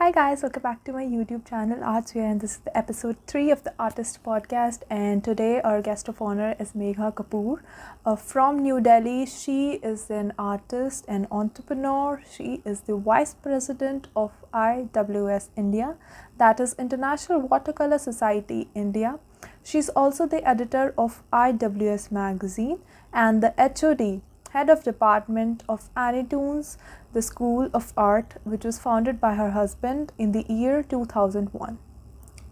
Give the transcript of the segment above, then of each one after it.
Hi guys, welcome back to my YouTube channel Artsware, and this is the episode 3 of the Artist Podcast. And today our guest of honor is Megha Kapoor from New Delhi. She is an artist and entrepreneur. She is the Vice President of IWS India, that is International Watercolor Society India. She's also the editor of IWS Magazine and the HOD, Head of Department of Anitoons, the School of Art, which was founded by her husband in the year 2001.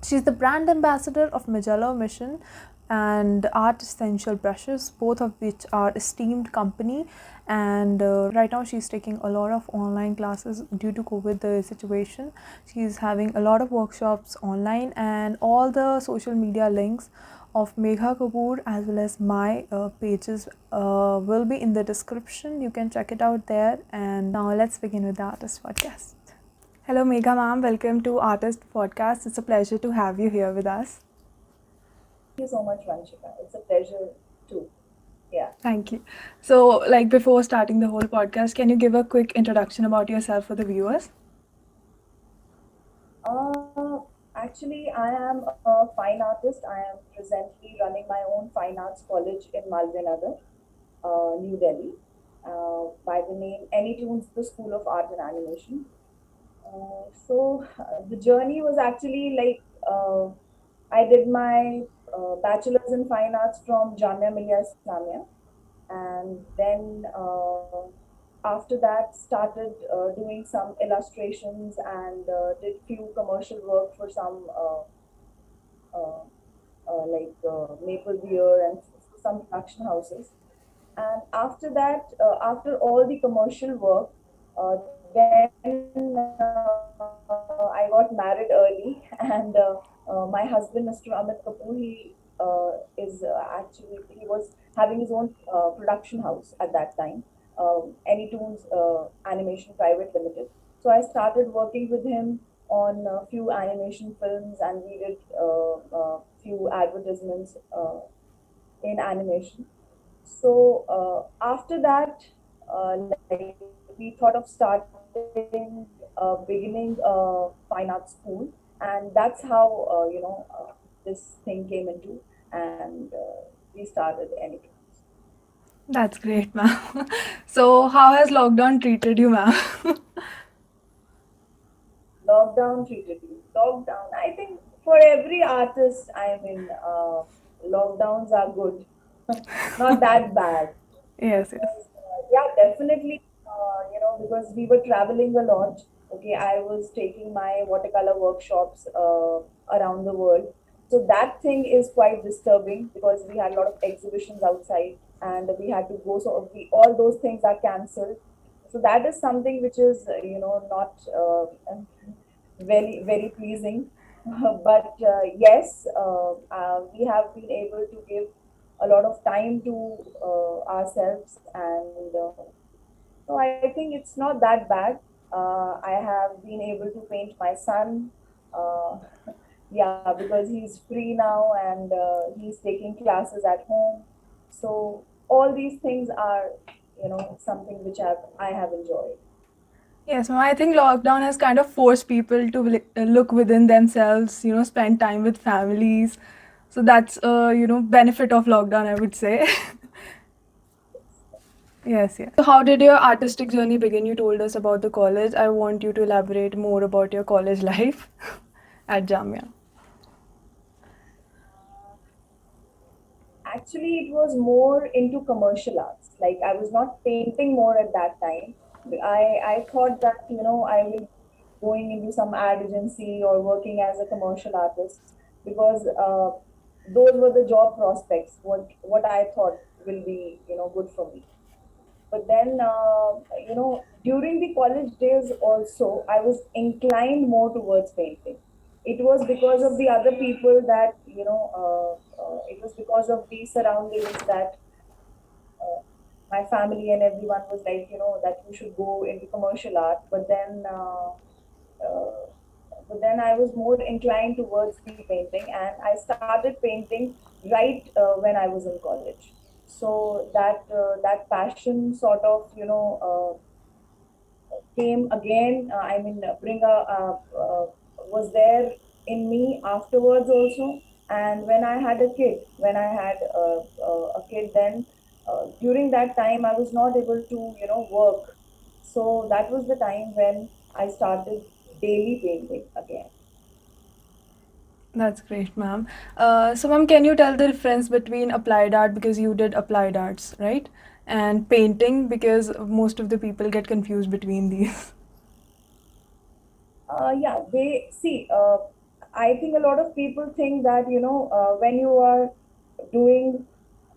She's the brand ambassador of Magello Mission and Art Essential Brushes, both of which are esteemed company. And right now she's taking a lot of online classes due to COVID the situation. She's having a lot of workshops online, and all the social media links of Megha Kapoor as well as my pages will be in the description. You can check it out there. And now let's begin with the Artist Podcast. Hello Megha ma'am, welcome to Artist Podcast. It's a pleasure to have you here with us. Thank you so much, Vanshika. It's a pleasure too. Yeah. Thank you. So, before starting the whole podcast, can you give a quick introduction about yourself for the viewers? Actually, I am a fine artist. I am presently running my own fine arts college in Malvinagar, New Delhi, by the name Anytoons, the School of Art and Animation. The journey was actually I did my bachelor's in fine arts from Jamia Millia Islamia, and then after that started doing some illustrations and did few commercial work for some uh, Maple Beer and some production houses. And after that, after all the commercial work, then I got married early, and my husband, Mr. Amit Kapoor, he was having his own production house at that time, Anytoons Animation Private Limited. So I started working with him on a few animation films, and we did few advertisements in animation. So after that, like we thought of starting beginning fine art school, and that's how this thing came into, and we started anything. That's great, ma'am. So, how has lockdown treated you, ma'am? Lockdown treated you. Lockdown, I think for every artist, I mean, lockdowns are good, not that bad. Yes, yes. Because, yeah, definitely, because we were traveling a lot. Okay, I was taking my watercolor workshops around the world. So that thing is quite disturbing because we had a lot of exhibitions outside and we had to go. So all those things are cancelled. So that is something which is, not very, very pleasing. But yes, we have been able to give a lot of time to ourselves, and so I think it's not that bad. I have been able to paint my son, uh, yeah, because he's free now, and he's taking classes at home. So all these things are, something which I have enjoyed. Yes, ma'am. I think lockdown has kind of forced people to look within themselves, spend time with families. So that's benefit of lockdown, I would say. Yes, yes. So how did your artistic journey begin? You told us about the college. I want you to elaborate more about your college life at Jamia. Actually, it was more into commercial arts. Like I was not painting more at that time. I thought that I will going into some ad agency or working as a commercial artist because those were the job prospects. What I thought will be good for me. But then during the college days also I was inclined more towards painting. It was because of the other people that it was because of the surroundings that uh, my family and everyone was like that you should go into commercial art. Uh, but then I was more inclined towards the painting, and I started painting right when I was in college. So that passion sort of came again. Bring was there in me afterwards also. And when I had a kid, when I had a kid, then during that time I was not able to, work. So that was the time when I started daily painting again. That's great, ma'am. So, ma'am, can you tell the difference between applied art, because you did applied arts, right? And painting, because most of the people get confused between these. Yeah, they see. I think a lot of people think that when you are doing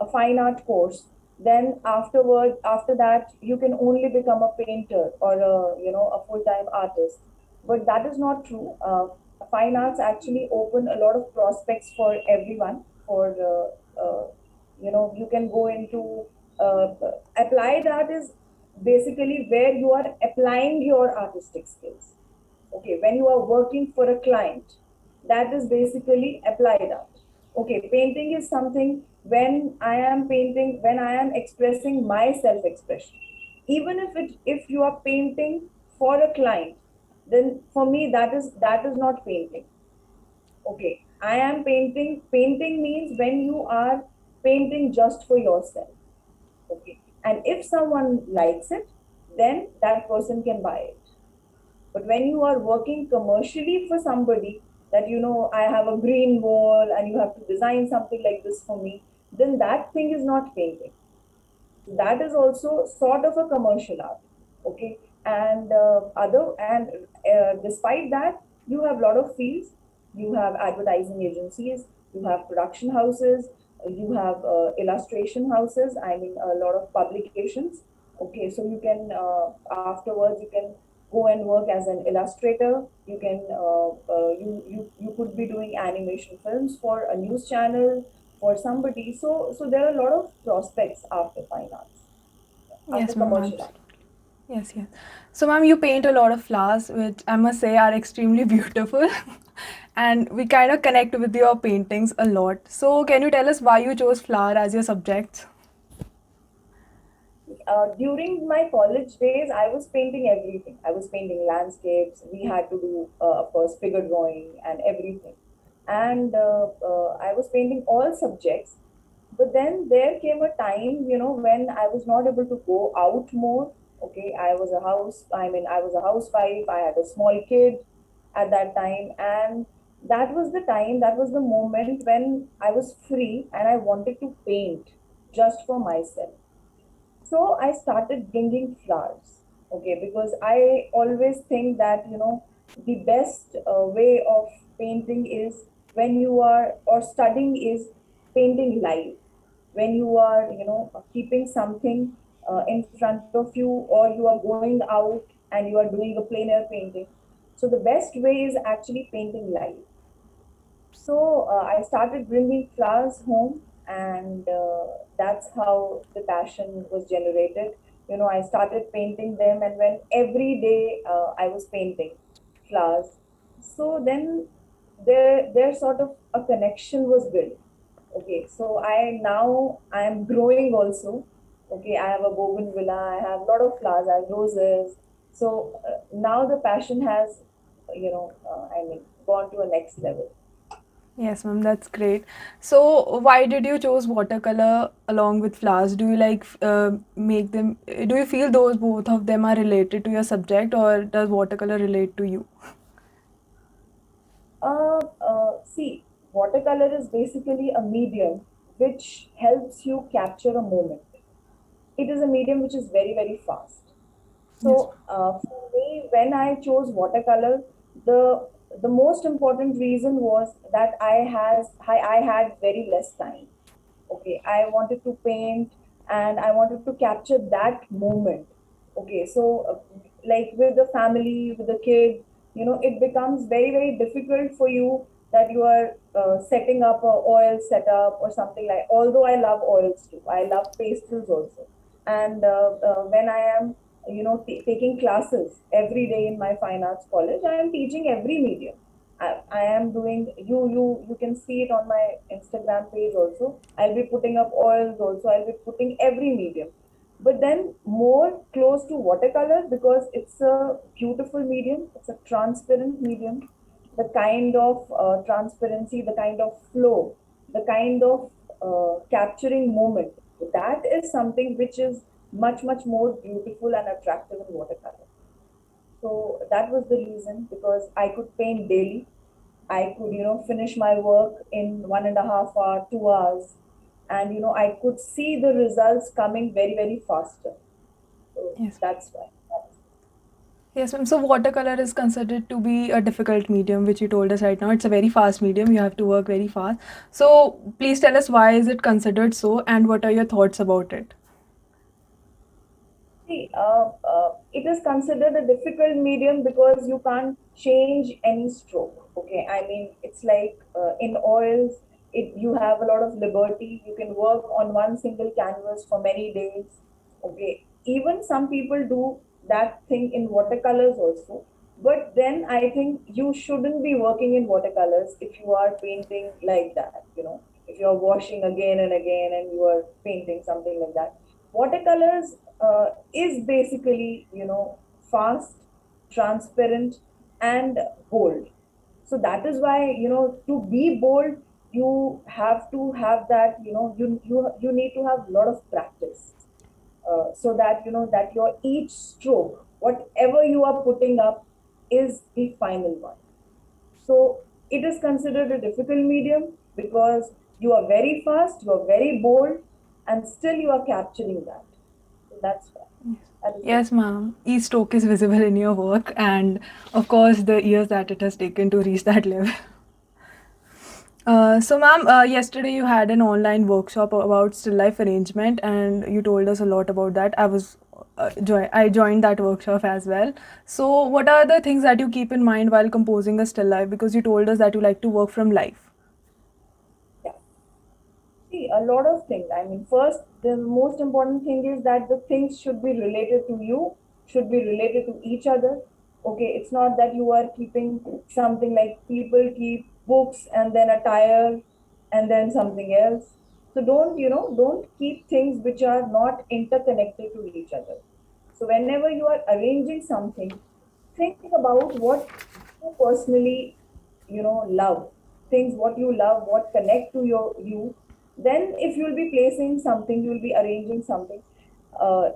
a fine art course, then after that, you can only become a painter or a full time artist. But that is not true. Fine arts actually open a lot of prospects for everyone. You can go into uh, applied art is basically where you are applying your artistic skills. Okay, when you are working for a client, that is basically applied art. Okay, painting is something when I am painting, when I am expressing my self expression. Even if you are painting for a client, then for me that is not painting. Okay, I am painting. Painting means when you are painting just for yourself. Okay, and if someone likes it, then that person can buy it. But when you are working commercially for somebody, that I have a green wall and you have to design something like this for me, then that thing is not painting. That is also sort of a commercial art. Okay, and despite that, you have a lot of fields. You have advertising agencies, you have production houses, you have illustration houses, I mean a lot of publications. Okay, so you can afterwards you can go and work as an illustrator. You can you could be doing animation films for a news channel for somebody. So there are a lot of prospects after fine arts, after Yes, ma'am, commercial art. absolutely. Yes, yes. So, ma'am, you paint a lot of flowers, which I must say are extremely beautiful. And we kind of connect with your paintings a lot. So, can you tell us why you chose flower as your subject? During my college days, I was painting everything. I was painting landscapes. We had to do, of course, figure drawing and everything. And I was painting all subjects. But then there came a time, when I was not able to go out more. Okay, I was a housewife. I had a small kid at that time. And that was the moment when I was free and I wanted to paint just for myself. So I started bringing flowers. Okay, because I always think that the best way of painting is when you are, or studying is painting live. When you are keeping something in front of you, or you are going out and you are doing a plein air painting. So the best way is actually painting live. So I started bringing flowers home, and that's how the passion was generated. I started painting them, and when every day I was painting flowers, so then there sort of a connection was built. Okay, so I am growing also. Okay, I have a bougainvillea, I have a lot of flowers, I have roses. So now the passion has, gone to a next level. Yes, ma'am, that's great. So, why did you choose watercolor along with flowers? Do you like make them? Do you feel those both of them are related to your subject, or does watercolor relate to you? See, watercolor is basically a medium which helps you capture a moment. It is a medium which is very, very fast. Yes. So, for me, when I chose watercolor, the most important reason was that I had very less time. Okay, I wanted to paint and I wanted to capture that moment. Okay, so like with the family, with the kid, it becomes very, very difficult for you that you are setting up a oil setup or something. Like, although I love oils too, I love pastels also. And when I am taking classes every day in my fine arts college, I am teaching every medium. I am doing, you can see it on my Instagram page also. I'll be putting up oils also. I'll be putting every medium. But then more close to watercolor because it's a beautiful medium. It's a transparent medium. the kind of transparency, the kind of flow, the kind of capturing moment, that is something which is much, much more beautiful and attractive in watercolor. So that was the reason, because I could paint daily. I could, finish my work in 1.5 hours, 2 hours, and I could see the results coming very, very faster. So Yes. that's why. Yes, ma'am. So watercolor is considered to be a difficult medium, which you told us right now. It's a very fast medium. You have to work very fast. So please tell us, why is it considered so, and what are your thoughts about it? See, it is considered a difficult medium because you can't change any stroke. Okay, I mean, it's like in oils, you have a lot of liberty. You can work on one single canvas for many days. Okay, even some people do that thing in watercolors also. But then I think you shouldn't be working in watercolors if you are painting like that. If you are washing again and again and you are painting something like that. Watercolors is basically, fast, transparent, and bold. So that is why, to be bold, you have to have that, you need to have a lot of practice, so that that your each stroke, whatever you are putting up, is the final one. So it is considered a difficult medium because you are very fast, you are very bold, and still you are capturing that. So that's why. That is the Yes, ma'am. Each stroke is visible in your work, and of course, the years that it has taken to reach that level. So, ma'am, yesterday you had an online workshop about still life arrangement, and you told us a lot about that. I joined that workshop as well. So, what are the things that you keep in mind while composing a still life? Because you told us that you like to work from life. Yeah. See, a lot of things. I mean, first, the most important thing is that the things should be related to you, should be related to each other. Okay, it's not that you are keeping something like people keep books and then attire and then something else. So don't keep things which are not interconnected to each other. So whenever you are arranging something, think about what you personally, love, things what you love, what connect to you. Then if you'll be placing something, you'll be arranging something,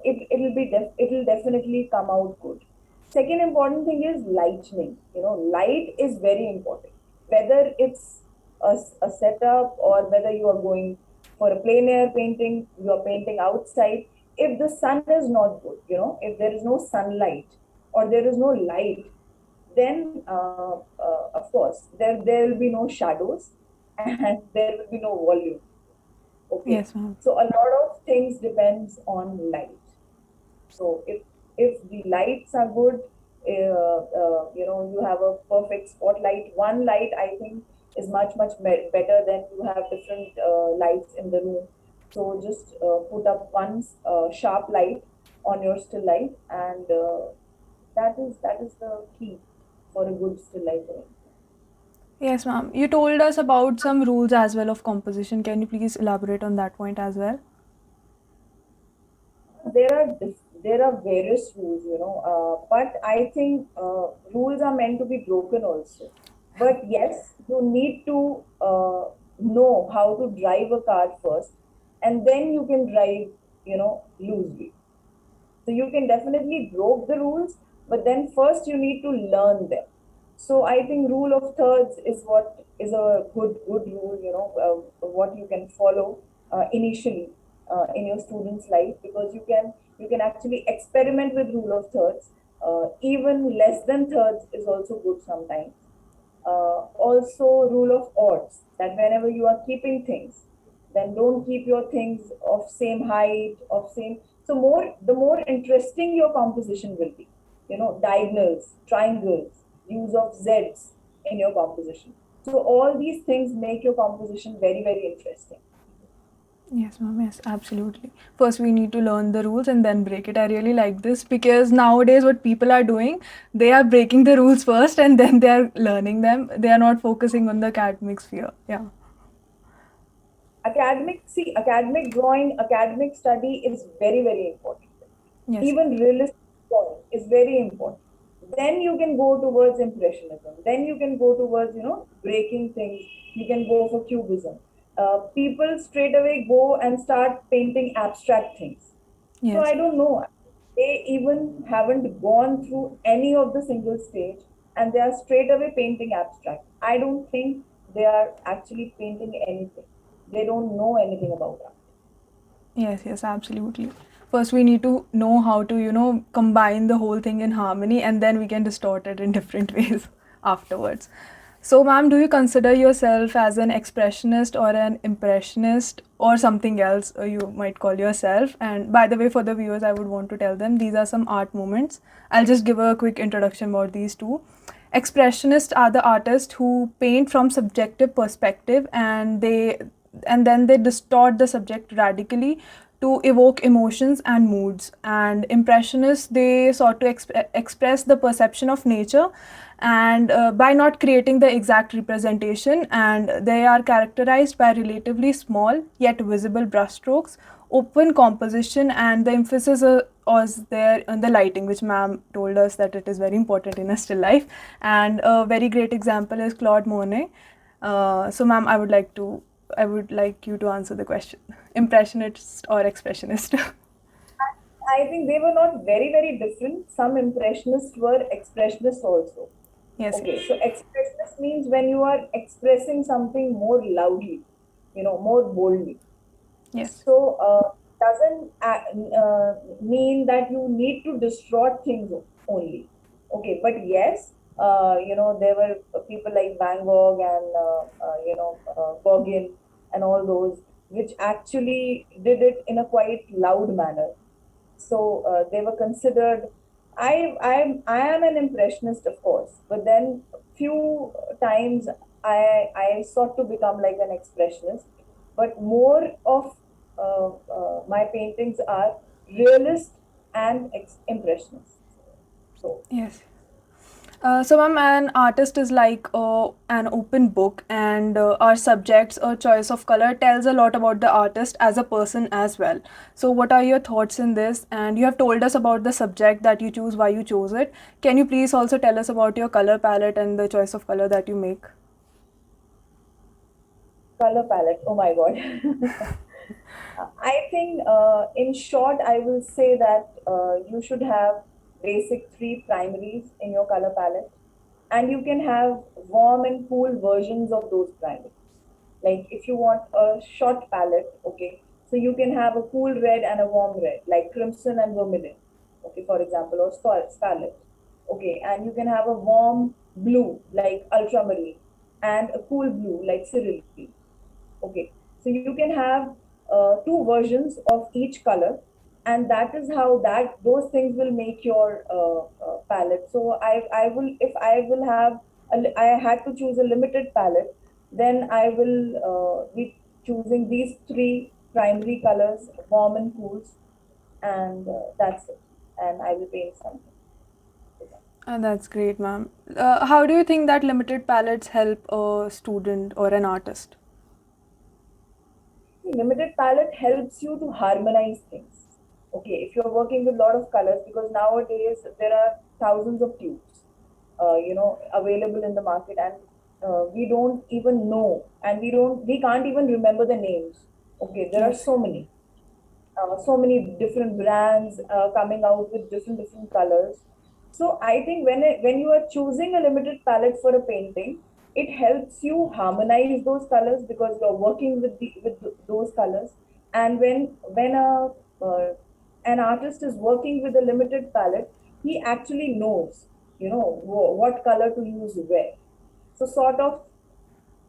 it will definitely come out good. Second important thing is lightning. Light is very important, whether it's a setup or whether you are going for a plein air painting, you are painting outside. If the sun is not good, if there is no sunlight or there is no light, then of course there will be no shadows and there will be no volume. Okay, Yes, ma'am. so a lot of things depends on light. So if the lights are good, you have a perfect spotlight. One light, I think, is much much better than you have different lights in the room. So just put up one sharp light on your still life, and that is the key for a good still life arrangement. Yes, ma'am. You told us about some rules as well of composition. Can you please elaborate on that point as well? There are various rules, but I think rules are meant to be broken also. But yes, you need to know how to drive a car first, and then you can drive, loosely. So you can definitely broke the rules, but then first you need to learn them. So I think rule of thirds is what is a good rule, what you can follow initially in your student's life, because you can actually experiment with rule of thirds. Even less than thirds is also good sometimes. Also, rule of odds, that whenever you are keeping things, then don't keep your things of same height, of same. So the more interesting your composition will be. Diagonals, triangles, use of z's in your composition. So all these things make your composition very, very interesting. Yes, ma'am. Yes, absolutely. First, we need to learn the rules and then break it. I really like this because nowadays, what people are doing, they are breaking the rules first and then they are learning them. They are not focusing on the academic sphere. Yeah. Academic drawing, academic study is very, very important. Yes. Even realistic drawing is very important. then you can go towards impressionism, then you can go towards, breaking things, you can go for cubism. People straight away go and start painting abstract things. So Yes. I don't know, they even haven't gone through any of the single stage, and they are straight away painting abstract. I don't think they are actually painting anything. They don't know anything about art. Yes, yes, absolutely. First, we need to know how to, combine the whole thing in harmony, and then we can distort it in different ways afterwards. So, ma'am, do you consider yourself as an expressionist or an impressionist or something else you might call yourself? And by the way, for the viewers, I would want to tell them these are some art movements. I'll just give a quick introduction about these two. Expressionists are the artists who paint from subjective perspective, and then they distort the subject radically to evoke emotions and moods. And impressionists, they sought to express the perception of nature, and by not creating the exact representation, and they are characterized by relatively small yet visible brushstrokes, open composition, and the emphasis was there on the lighting, which ma'am told us that it is very important in a still life. And a very great example is Claude Monet. So ma'am, I would like you to answer the question. Impressionist or expressionist? I think they were not very, very different. Some impressionists were expressionists also. Yes, yes. Okay, so expressionist means when you are expressing something more loudly, more boldly. Yes. So doesn't mean that you need to distort things only. Okay, but yes, there were people like Van Gogh and Gauguin and all those, which actually did it in a quite loud manner. So they were considered. I am an impressionist, of course, but then few times I sought to become like an expressionist, but more of my paintings are realist and impressionist. So Yes. So, ma'am, an artist is like an open book, and our subjects or choice of color tells a lot about the artist as a person as well. So, what are your thoughts in this? And you have told us about the subject that you choose, why you chose it. Can you please also tell us about your color palette and the choice of color that you make? color palette. Oh my God. I think, in short, I will say that you should have basic three primaries in your color palette, and you can have warm and cool versions of those primaries. Like if you want a short palette, okay, so you can have a cool red and a warm red, like crimson and vermilion, okay, for example, or scarlet, okay, and you can have a warm blue like ultramarine and a cool blue like cerulean. Okay, so you can have two versions of each color, and that is how that those things will make your palette. So I will, if I will have I had to choose a limited palette, then I will be choosing these three primary colors, warm and cools, and that's it. And I will paint something. That's great, ma'am. How do you think that limited palettes help a student or an artist? Limited palette helps you to harmonize things. Okay, if you're working with a lot of colors, because nowadays there are thousands of tubes, available in the market, and we don't even know, and we can't even remember the names. Okay, there are Yes. so many different brands coming out with different colors. So I think when you are choosing a limited palette for a painting, it helps you harmonize those colors because you're working with those colors. And when uh, an artist is working with a limited palette, he actually knows, what color to use where. So sort of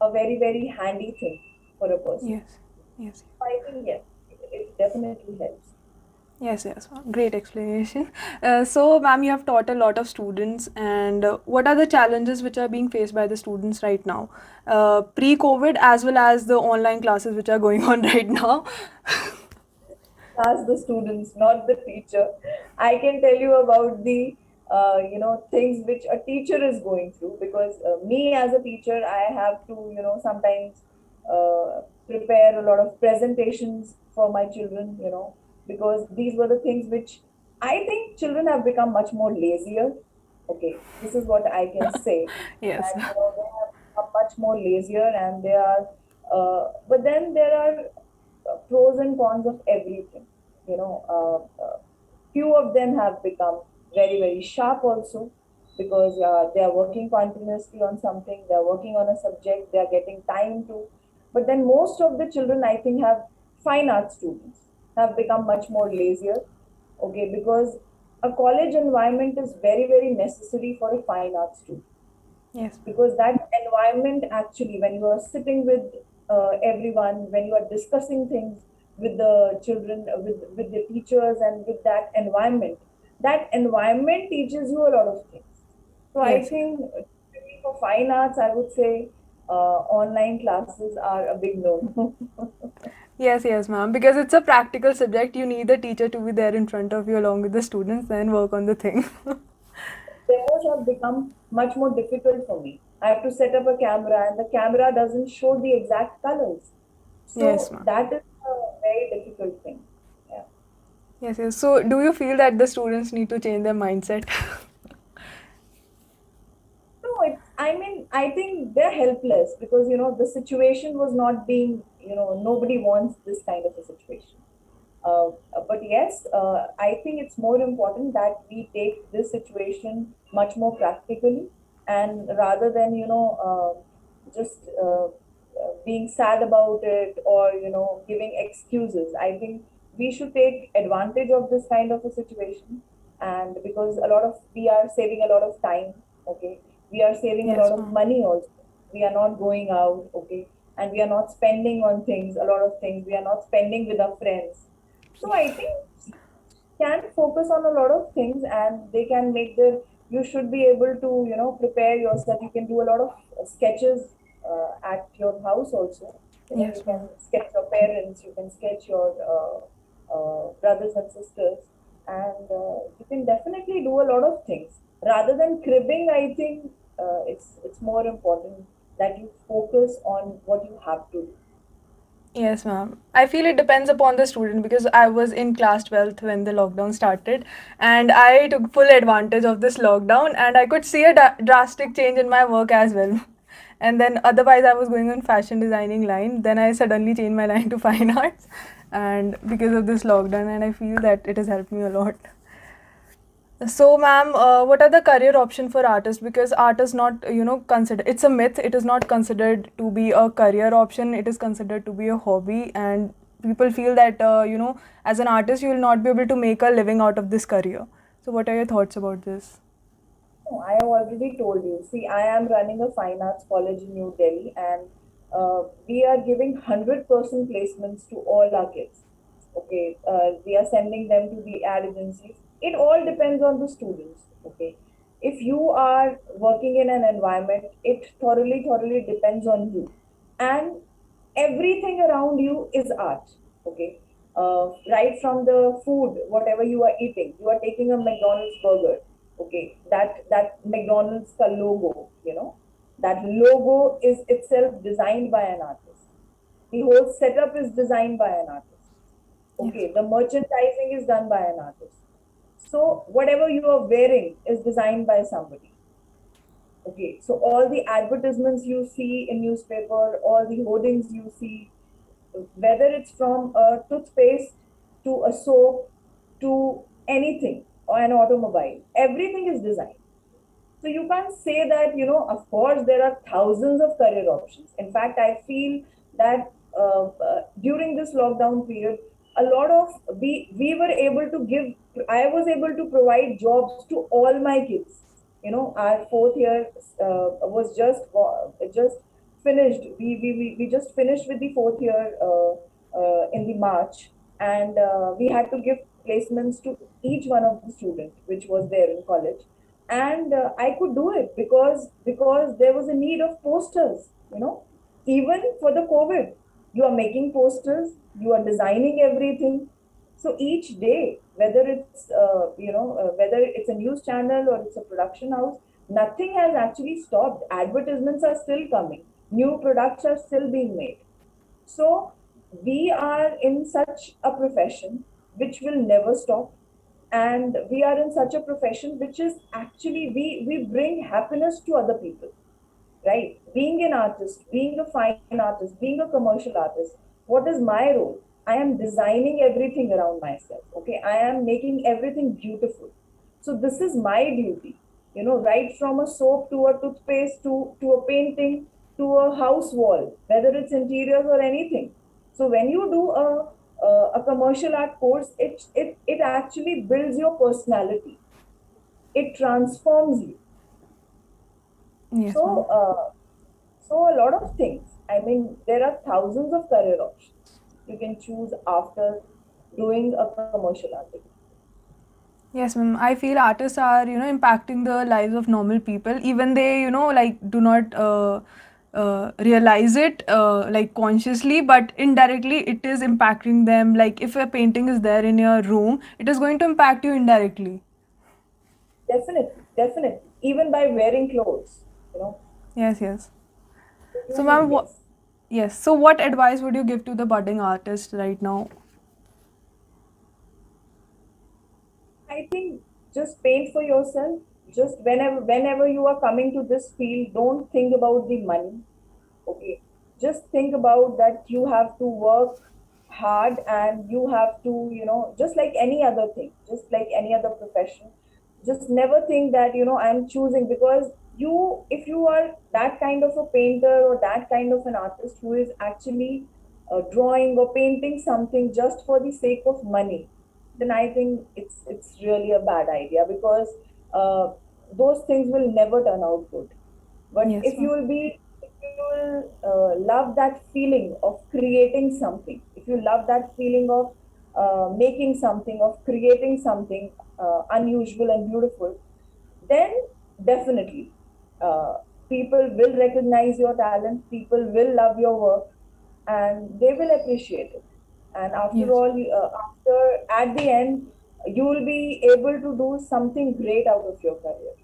a very, very handy thing for a person. Yes. Yes. I think yes, it definitely helps. Yes, yes, ma'am. Great explanation. So, ma'am, you have taught a lot of students, and what are the challenges which are being faced by the students right now, pre-COVID as well as the online classes which are going on right now? Ask the students, not the teacher. I can tell you about the things which a teacher is going through, because me as a teacher, I have to sometimes prepare a lot of presentations for my children, because these were the things which I think children have become much more lazier. Okay, this is what I can say. Yes. That they are much more lazier, and they are. But then there are pros and cons of everything. You know, few of them have become very very sharp also, because they are working continuously on something. They are working on a subject. They are getting time to. But then most of the children, I think, have fine art students have become much more lazier. Okay, because a college environment is very very necessary for a fine art student, Yes. because that environment, actually, when you are sitting with everyone, when you are discussing things with the children, with the teachers, and with that environment teaches you a lot of things. So I Yes. think for fine arts, I would say online classes are a big no. Yes, yes, ma'am. Because it's a practical subject, you need the teacher to be there in front of you along with the students, then work on the thing. Demos have become much more difficult for me. I have to set up a camera, and the camera doesn't show the exact colors. Yes, So ma'am. that is a very difficult thing. Yeah. Yes, yes. So, do you feel that the students need to change their mindset? No, I mean, I think they're helpless, because, the situation was not being, nobody wants this kind of a situation. But yes, I think it's more important that we take this situation much more practically, and rather than, just being sad about it, or, giving excuses. I think we should take advantage of this kind of a situation, and because we are saving a lot of time, okay, we are saving a lot Yes, of ma'am. money also. We are not going out, okay, and we are not spending on things, a lot of things. We are not spending with our friends. So I think can focus on a lot of things, and they can make the you should be able to prepare yourself. You can do a lot of sketches at your house also. You Yes, can ma'am. sketch your parents, you can sketch your brothers and sisters, and you can definitely do a lot of things rather than cribbing. I think it's more important that you focus on what you have to do. Yes, ma'am. I feel it depends upon the student because I was in class 12th when the lockdown started, and I took full advantage of this lockdown, and I could see a drastic change in my work as well. And then otherwise I was going on fashion designing line. Then I suddenly changed my line to fine arts, and because of this lockdown, and I feel that it has helped me a lot. So, ma'am, what are the career option for artists? Because art is not, considered. It's a myth. It is not considered to be a career option. It is considered to be a hobby, and people feel that as an artist, you will not be able to make a living out of this career. So, what are your thoughts about this? No, I have already told you. See, I am running a fine arts college in New Delhi, and we are giving 100% placements to all our kids. Okay, we are sending them to the ad agencies. It all depends on the students. Okay, if you are working in an environment, it thoroughly depends on you, and everything around you is art. Okay, right from the food, whatever you are eating, you are taking a McDonald's burger. Okay, that McDonald's ka logo, that logo is itself designed by an artist. The whole setup is designed by an artist. Yes. Okay, the merchandising is done by an artist. So whatever you are wearing is designed by somebody. Okay, so all the advertisements you see in newspaper, all the hoardings you see, whether it's from a toothpaste to a soap to anything, or an automobile, everything is designed. So you can't say that, of course, there are thousands of career options. In fact, I feel that during this lockdown period, a lot of we were able to give, I was able to provide jobs to all my kids. Our fourth year was just finished. We just finished with the fourth year in the March, and we had to give placements to each one of the students which was there in college, and I could do it because there was a need of posters. Even for the COVID, you are making posters, you are designing everything. So each day, whether it's a news channel or it's a production house, nothing has actually stopped. Advertisements are still coming, new products are still being made. So we are in such a profession which will never stop, and we are in such a profession which is actually we bring happiness to other people, right? Being an artist, being a fine artist, being a commercial artist, what is my role? I am designing everything around myself, okay? I am making everything beautiful. So this is my duty, right from a soap to a toothpaste to a painting to a house wall, whether it's interiors or anything. So when you do a commercial art course, it actually builds your personality. It transforms you. Yes, So, ma'am. so a lot of things. I mean, there are thousands of career options you can choose after doing a commercial art degree. Yes, ma'am. I feel artists are, impacting the lives of normal people. Even they, like do not realize it like consciously, but indirectly it is impacting them. Like if a painting is there in your room, it is going to impact you indirectly. Definitely, definitely. Even by wearing clothes, you know. Yes, yes. So, Truly, ma'am, what? yes. Yes. So, what advice would you give to the budding artist right now? I think just paint for yourself. Just whenever you are coming to this field, don't think about the money. Okay, just think about that you have to work hard, and you have to, just like any other thing, just like any other profession. Just never think that, I'm choosing, because if you are that kind of a painter or that kind of an artist who is actually drawing or painting something just for the sake of money, then I think it's really a bad idea, because uh, those things will never turn out good. But Yes, ma'am. if you will love that feeling of creating something, if you love that feeling of making something, of creating something unusual and beautiful, then definitely uh, people will recognize your talent, people will love your work, and they will appreciate it. And after Yes. all, at the end, you will be able to do something great out of your career.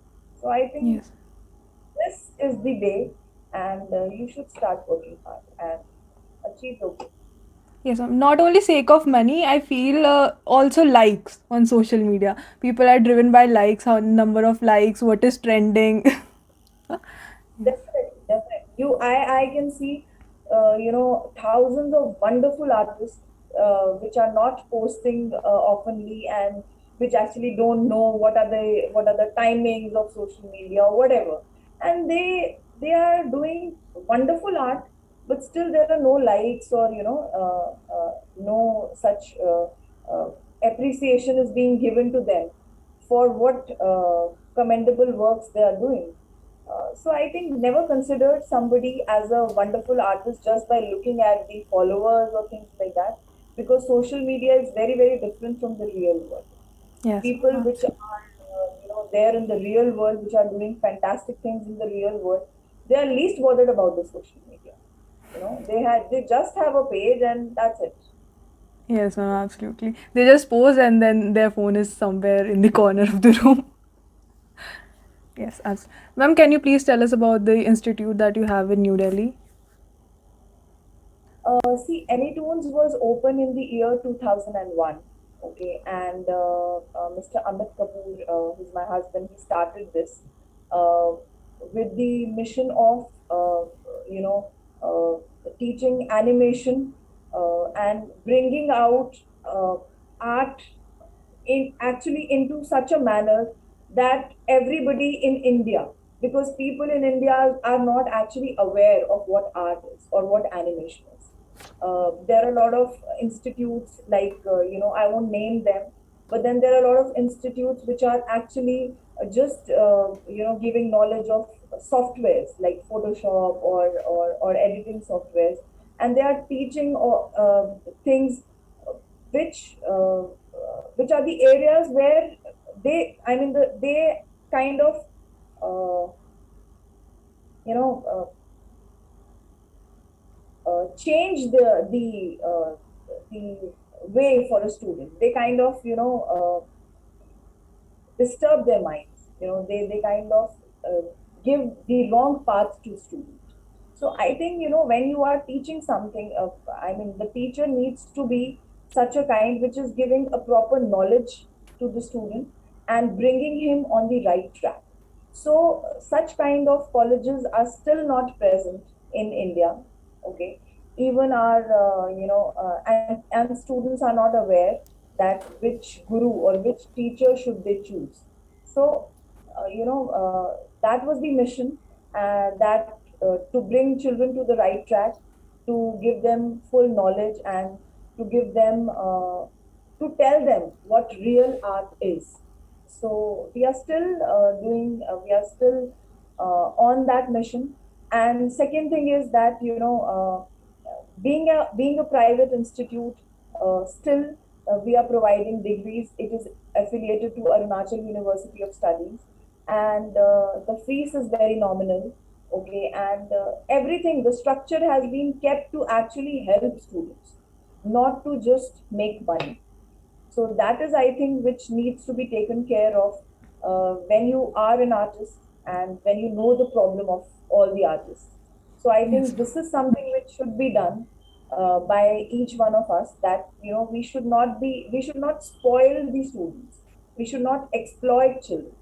So I think Yes. this is the day, and you should start working hard and achieve your goal. Yes, ma'am. Not only sake of money, I feel also likes on social media. People are driven by likes, how number of likes, what is trending. Yes. Definitely, definitely. I can see, thousands of wonderful artists which are not posting oftenly, and which actually don't know what are the timings of social media or whatever, and they are doing wonderful art, but still there are no likes, or no such appreciation is being given to them for what commendable works they are doing. So I think never considered somebody as a wonderful artist just by looking at the followers or things like that, because social media is very, very different from the real world. Yes, People ma'am. which are there in the real world, which are doing fantastic things in the real world, they are least bothered about the social media. They just have a page, and that's it. Yes, ma'am, absolutely. They just pose and then their phone is somewhere in the corner of the room. Yes, ma'am, can you please tell us about the institute that you have in New Delhi? See, Anytoons was open in the year 2001. Okay, and Mr. Amit Kapoor, who's my husband, he started this uh, with the mission of, you know, teaching animation and bringing out art in actually into such a manner that everybody in India, because people in India are not actually aware of what art is or what animation is. There are a lot of institutes, like, I won't name them, but then there are a lot of institutes which are actually just, giving knowledge of softwares like Photoshop or editing softwares, and they are teaching things which uh, which are the areas where they kind of uh, you know change the way for a student. They kind of disturb their minds. They kind of give the wrong path to students. So I think, when you are teaching something, I mean, the teacher needs to be such a kind which is giving a proper knowledge to the student and bringing him on the right track. So such kind of colleges are still not present in India. Okay, even our and students are not aware that which guru or which teacher should they choose. So that was the mission, that to bring children to the right track, to give them full knowledge, and to give them to tell them what real art is. So we are still we are still on that mission. And second thing is that being a private institute, still we are providing degrees. It is affiliated to Arunachal University of Studies, and the fees is very nominal. Okay, and everything, the structure has been kept to actually help students, not to just make money. So that is, I think, which needs to be taken care of when you are an artist and when you know the problem of all the artists. So I Yes. think this is something which should be done by each one of us, that we should not spoil the students, we should not exploit children.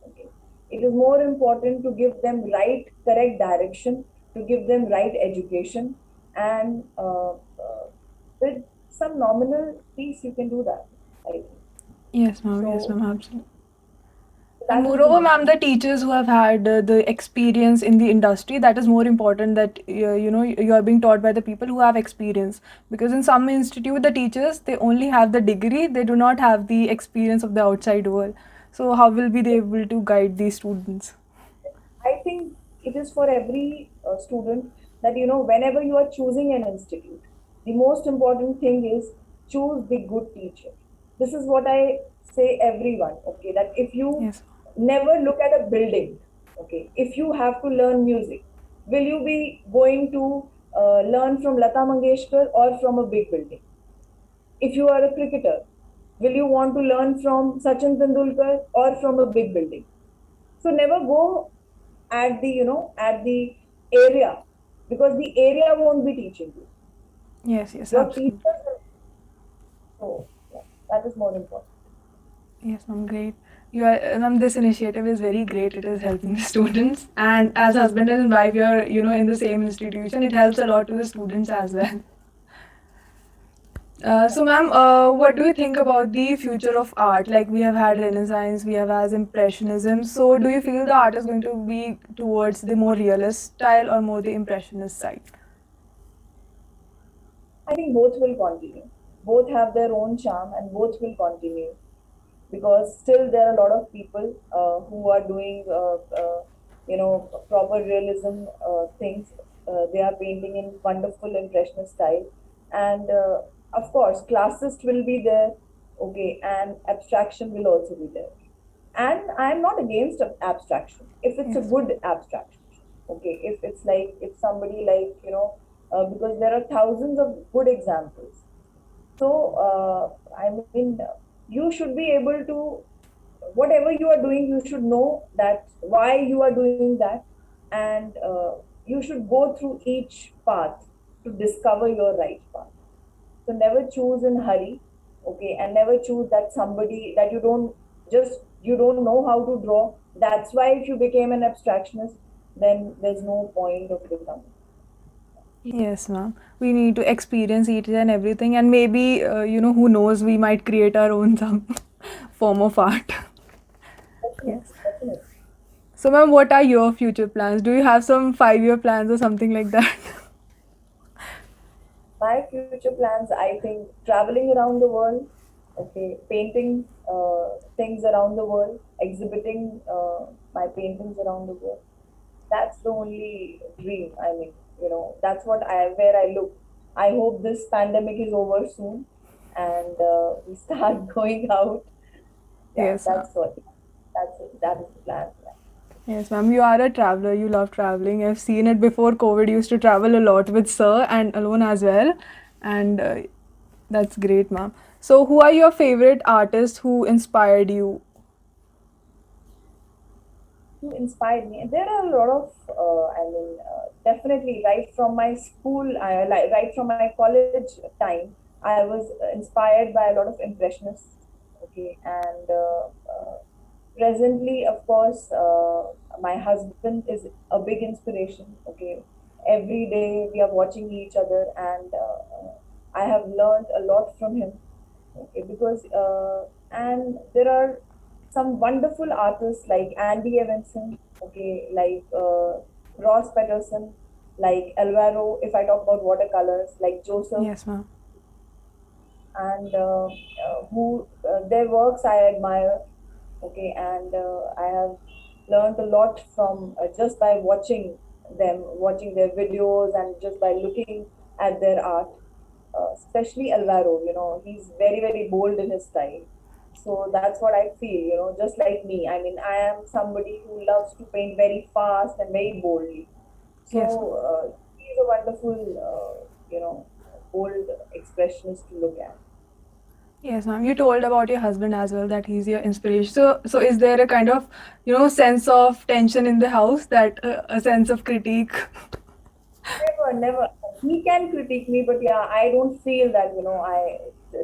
Okay, it is more important to give them right, correct direction, to give them right education, and with some nominal fees, you can do that, I think. Yes, ma'am. Yes, So ma'am. Absolutely. And that is the moreover, ma'am, mission. the teachers who have had the experience in the industry, that is more important, that you are being taught by the people who have experience. Because in some institute, the teachers, they only have the degree, they do not have the experience of the outside world. So how will be they able to guide these students? I think it is for every student that, whenever you are choosing an institute, the most important thing is choose the good teacher. This is what I say everyone. Okay, that if you Yes. never look at a building, okay, if you have to learn music, will you be going to learn from Lata Mangeshkar or from a big building? If you are a cricketer, will you want to learn from Sachin Tendulkar or from a big building? So never go at the at the area, because the area won't be teaching you. Yes, yes, Your absolutely. teachers will. So yeah, that is more important. Yes, ma'am, great. Ma'am, this initiative is very great. It is helping the students. And as husband and wife, you're, in the same institution. It helps a lot to the students as well. So, ma'am, what do you think about the future of art? Like we have had Renaissance, we have as Impressionism. So, do you feel the art is going to be towards the more realist style or more the Impressionist side? I think both will continue. Both have their own charm, and both will continue, because still there are a lot of people who are doing proper realism things. They are painting in wonderful impressionist style, and of course classist will be there. Okay, and abstraction will also be there. And I'm not against abstraction if it's a Yes. good abstraction. Okay, if it's like, if somebody, like, because there are thousands of good examples. So I mean, you should be able to, whatever you are doing, you should know that why you are doing that, and you should go through each path to discover your right path. So never choose in hurry. Okay, and never choose that somebody that you don't know how to draw. That's why if you became an abstractionist, then there's no point of becoming. Yes, ma'am. We need to experience each and everything, and maybe, who knows, we might create our own some form of art. Definitely, Yes. definitely. So, ma'am, what are your future plans? Do you have some 5-year plans or something like that? My future plans, I think, traveling around the world, okay, painting things around the world, exhibiting my paintings around the world. That's the only dream. I mean, that's what where I look. I hope this pandemic is over soon, and we start going out. Yeah, Yes, ma'am. that is the plan. Yeah. Yes, ma'am. You are a traveler. You love traveling. I've seen it before COVID. You used to travel a lot with sir and alone as well. And that's great, ma'am. So, who are your favorite artists who inspired you? Who inspired me? There are a lot of, definitely right from my school, right from my college time, I was inspired by a lot of impressionists. Okay, and presently, of course, my husband is a big inspiration. Okay, every day we are watching each other, and I have learned a lot from him. Okay, because and there are some wonderful artists like Andy Evanson. Okay, like Ross Patterson, like Alvaro. If I talk about watercolors, like Joseph, Yes, ma'am. and who their works I admire. Okay, and I have learned a lot from just by watching them, watching their videos, and just by looking at their art. Especially Alvaro, he's very very bold in his style. So that's what I feel, just like me. I mean, I am somebody who loves to paint very fast and very boldly. So Yes, ma'am. he's a wonderful, bold expressionist to look at. Yes, ma'am. You told about your husband as well that he's your inspiration. So is there a kind of, sense of tension in the house, that a sense of critique? Never, never. He can critique me, but yeah, I don't feel that,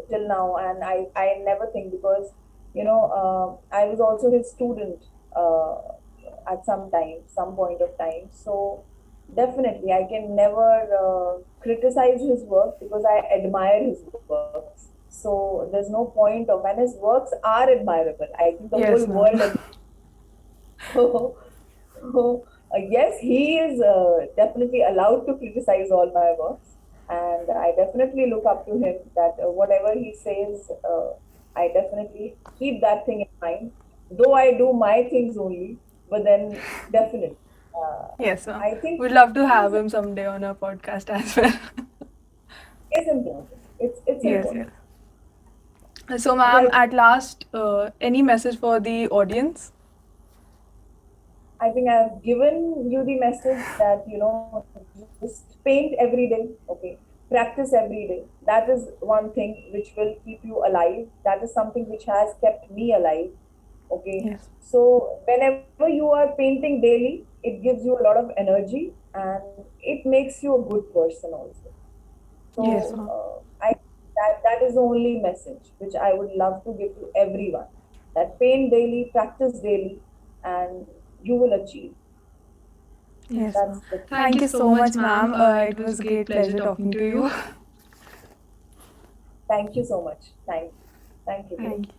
till now, and I never think because, I was also his student at some point of time. So definitely, I can never criticize his work because I admire his works. So there's no point of, and his works are admirable. I think the whole Yes, ma'am. world. So, yes, he is definitely allowed to criticize all my works, and I definitely look up to him that whatever he says, I definitely keep that thing in mind. Though I do my things only, but then definitely, Yes, ma'am. I think We'd love to have him someday on our podcast as well. it's important. It's Yes, yes. important. So, ma'am, Well, at last, any message for the audience? I think I've given you the message that, just paint every day, okay? Practice every day. That is one thing which will keep you alive. That is something which has kept me alive, okay? Yes. So, whenever you are painting daily, it gives you a lot of energy and it makes you a good person also. Yes, So, ma'am. I that is the only message which I would love to give to everyone. That paint daily, practice daily, and you will achieve. Yes, That's ma'am. the key. Thank you so much, ma'am. It was a great pleasure talking to you. Thank you so much. Thank you, dear. Thank you.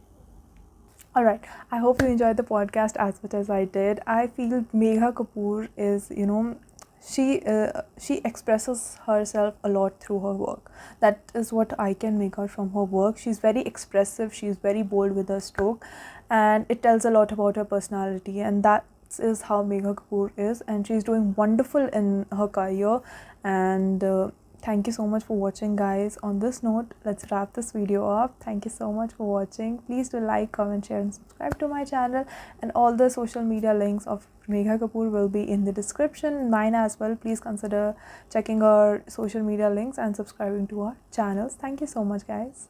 All right. I hope you enjoyed the podcast as much as I did. I feel Megha Kapoor is, she expresses herself a lot through her work. That is what I can make out from her work. She's very expressive. She's very bold with her stroke, and it tells a lot about her personality. And that is how Megha Kapoor is, and she's doing wonderful in her career. And thank you so much for watching, guys. On this note, let's wrap this video up. Thank you so much for watching. Please do like, comment, share, and subscribe to my channel. And all the social media links of Megha Kapoor will be in the description, mine as well. Please consider checking our social media links and subscribing to our channels. Thank you so much, guys.